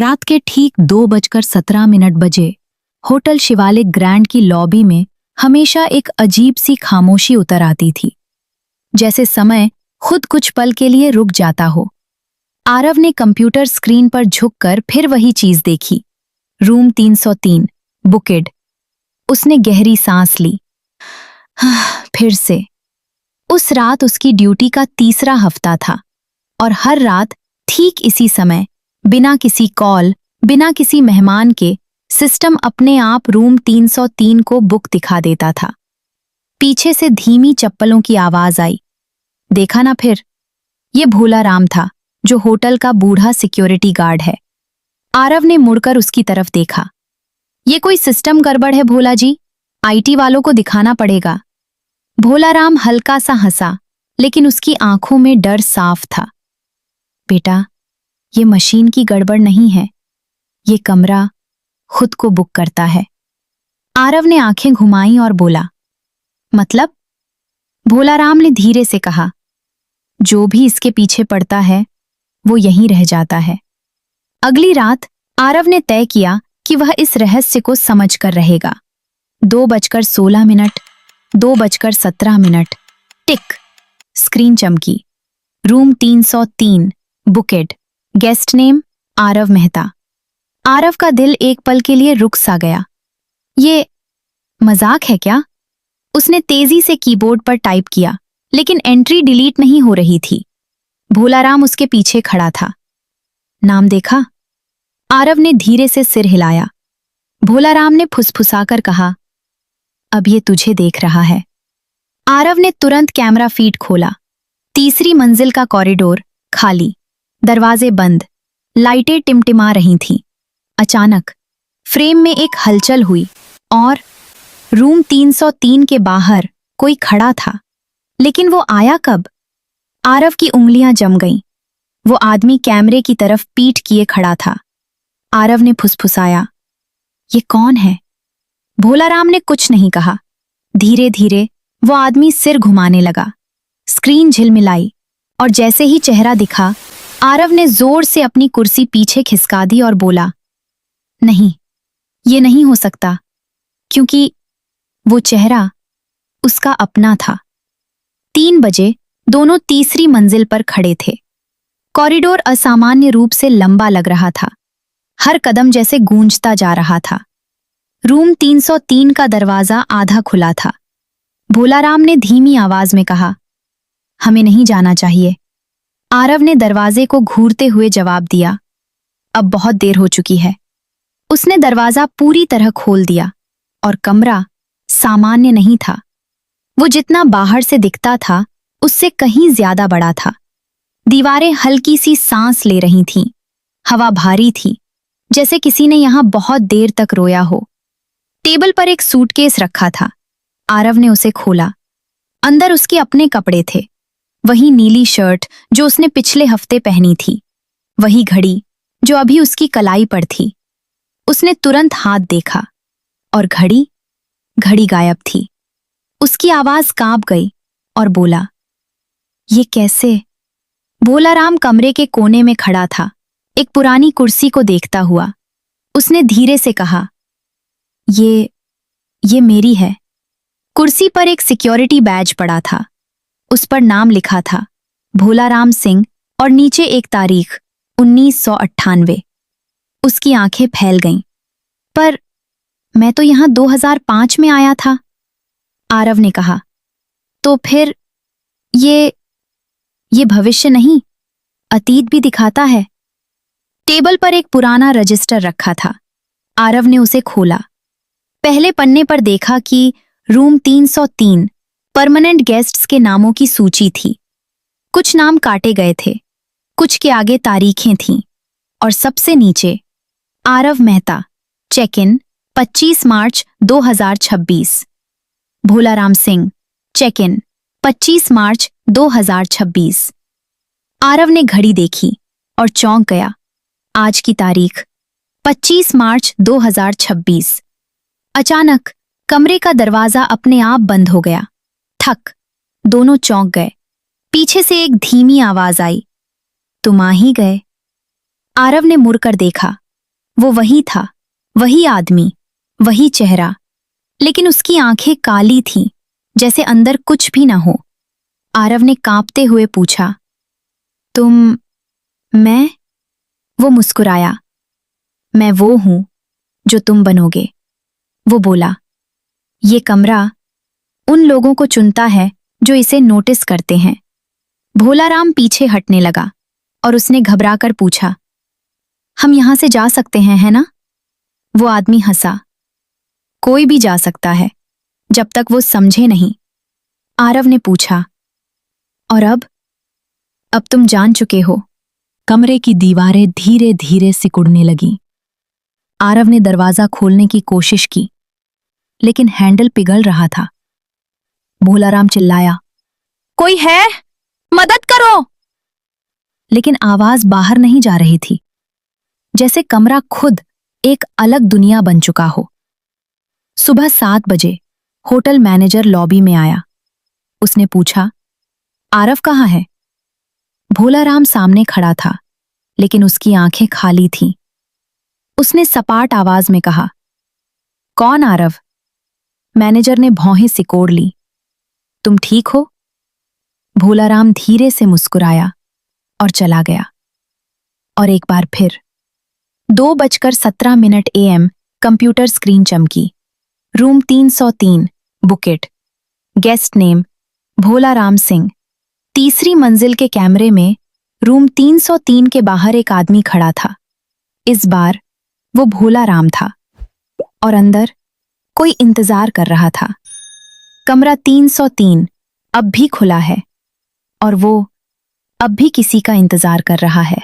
रात के ठीक 2:17 बजे होटल शिवालिक ग्रैंड की लॉबी में हमेशा एक अजीब सी खामोशी उतर आती थी, जैसे समय खुद कुछ पल के लिए रुक जाता हो। आरव ने कंप्यूटर स्क्रीन पर झुककर फिर वही चीज देखी, रूम 303, बुकेड। उसने गहरी सांस ली। फिर से। उस रात उसकी ड्यूटी का तीसरा हफ्ता था और हर रात ठीक इसी समय, बिना किसी कॉल, बिना किसी मेहमान के, सिस्टम अपने आप रूम 303 को बुक दिखा देता था। पीछे से धीमी चप्पलों की आवाज आई। देखा ना फिर? ये भोला राम था, जो होटल का बूढ़ा सिक्योरिटी गार्ड है। आरव ने मुड़कर उसकी तरफ देखा। ये कोई सिस्टम गड़बड़ है भोला जी, आईटी वालों को दिखाना पड़ेगा। भोला राम हल्का सा हंसा, लेकिन उसकी आंखों में डर साफ था। बेटा, ये मशीन की गड़बड़ नहीं है, ये कमरा खुद को बुक करता है। आरव ने आंखें घुमाई और बोला, मतलब? भोला राम ने धीरे से कहा, जो भी इसके पीछे पड़ता है वो यहीं रह जाता है। अगली रात आरव ने तय किया कि वह इस रहस्य को समझ कर रहेगा। 2:16, 2:17, टिक। स्क्रीन चमकी। Room 303, booked. Guest name Aarav Mehta. Aarav का दिल एक पल के लिए रुक सा गया। ये मजाक है क्या? उसने तेजी से कीबोर्ड पर टाइप किया, लेकिन एंट्री डिलीट नहीं हो रही थी। भोला राम उसके पीछे खड़ा था। नाम देखा? आरव ने धीरे से सिर हिलाया। भोला राम ने फुसफुसाकर कहा, अब ये तुझे देख रहा है। आरव ने तुरंत कैमरा फीड खोला। तीसरी मंजिल का कॉरिडोर खाली, दरवाजे बंद, लाइटें टिमटिमा रही थीं। अचानक फ्रेम में एक हलचल हुई और रूम 303 के बाहर कोई खड़ा था। लेकिन वो आया कब? आरव की उंगलियां जम गईं। वो आदमी कैमरे की तरफ पीठ किए खड़ा था। आरव ने फुसफुसाया, ये कौन है? भोला राम ने कुछ नहीं कहा। धीरे धीरे वो आदमी सिर घुमाने लगा। स्क्रीन झिलमिलाई और जैसे ही चेहरा दिखा, आरव ने जोर से अपनी कुर्सी पीछे खिसका दी और बोला, नहीं, ये नहीं हो सकता, क्योंकि वो चेहरा उसका अपना था। 3 बजे दोनों तीसरी मंजिल पर खड़े थे। कॉरिडोर असामान्य रूप से लंबा लग रहा था। हर कदम जैसे गूंजता जा रहा था। रूम 303 का दरवाजा आधा खुला था। भोला राम ने धीमी आवाज में कहा, हमें नहीं जाना चाहिए। आरव ने दरवाजे को घूरते हुए जवाब दिया, अब बहुत देर हो चुकी है। उसने दरवाजा पूरी तरह खोल दिया और कमरा सामान्य नहीं था। वो जितना बाहर से दिखता था, उससे कहीं ज्यादा बड़ा था। दीवारें हल्की सी सांस ले रही थीं। हवा भारी थी, जैसे किसी ने यहां बहुत देर तक रोया हो। टेबल पर एक सूटकेस रखा था। आरव ने उसे खोला। अंदर उसके अपने कपड़े थे। वही नीली शर्ट जो उसने पिछले हफ्ते पहनी थी, वही घड़ी जो अभी उसकी कलाई पर थी। उसने तुरंत हाथ देखा और घड़ी गायब थी। उसकी आवाज कांप गई और बोला, ये कैसे? भोला राम कमरे के कोने में खड़ा था, एक पुरानी कुर्सी को देखता हुआ। उसने धीरे से कहा, ये मेरी है। कुर्सी पर एक सिक्योरिटी बैज पड़ा था। उस पर नाम लिखा था, भोला राम सिंह, और नीचे एक तारीख, 1998। उसकी आंखें फैल गईं। पर मैं तो यहां 2005 में आया था, आरव ने कहा। तो फिर ये भविष्य नहीं, अतीत भी दिखाता है। टेबल पर एक पुराना रजिस्टर रखा था। आरव ने उसे खोला। पहले पन्ने पर देखा कि रूम 303 परमानेंट गेस्ट्स के नामों की सूची थी। कुछ नाम काटे गए थे, कुछ के आगे तारीखें थीं, और सबसे नीचे आरव मेहता, चेक इन 25 मार्च 2026। भोला राम सिंह, चेक इन 25 मार्च 2026। आरव ने घड़ी देखी और चौंक गया। आज की तारीख 25 मार्च 2026। अचानक कमरे का दरवाजा अपने आप बंद हो गया। ठक। दोनों चौंक गए। पीछे से एक धीमी आवाज आई, तुम आ ही गए। आरव ने मुड़कर देखा। वो वही था, वही आदमी, वही चेहरा, लेकिन उसकी आंखें काली थीं, जैसे अंदर कुछ भी ना हो। आरव ने कांपते हुए पूछा, तुम? मैं? वो मुस्कुराया। मैं वो हूं जो तुम बनोगे। वो बोला, ये कमरा उन लोगों को चुनता है जो इसे नोटिस करते हैं। भोलाराम पीछे हटने लगा और उसने घबराकर पूछा, हम यहां से जा सकते हैं, है ना? वो आदमी हंसा। कोई भी जा सकता है, जब तक वो समझे नहीं। आरव ने पूछा, और अब तुम जान चुके हो। कमरे की दीवारें धीरे धीरे सिकुड़ने लगीं। आरव ने दरवाजा खोलने की कोशिश की, लेकिन हैंडल पिघल रहा था। भोलाराम चिल्लाया, कोई है? मदद करो! लेकिन आवाज बाहर नहीं जा रही थी, जैसे कमरा खुद एक अलग दुनिया बन चुका हो। सुबह 7 बजे होटल मैनेजर लॉबी में आया। उसने पूछा, आरव कहाँ है? भोलाराम सामने खड़ा था, लेकिन उसकी आंखें खाली थीं। उसने सपाट आवाज में कहा, कौन आरव? मैनेजर ने भौहें सिकोड़ ली। तुम ठीक हो? भोलाराम धीरे से मुस्कुराया और चला गया। और एक बार फिर 2:17 AM कंप्यूटर स्क्रीन चमकी। Room 303, bouquet. Guest name Bholaram Singh. तीसरी मंजिल के कैमरे में रूम 303 के बाहर एक आदमी खड़ा था। इस बार वो भोलाराम था और अंदर कोई इंतजार कर रहा था। कमरा 303 अब भी खुला है और वो अब भी किसी का इंतजार कर रहा है।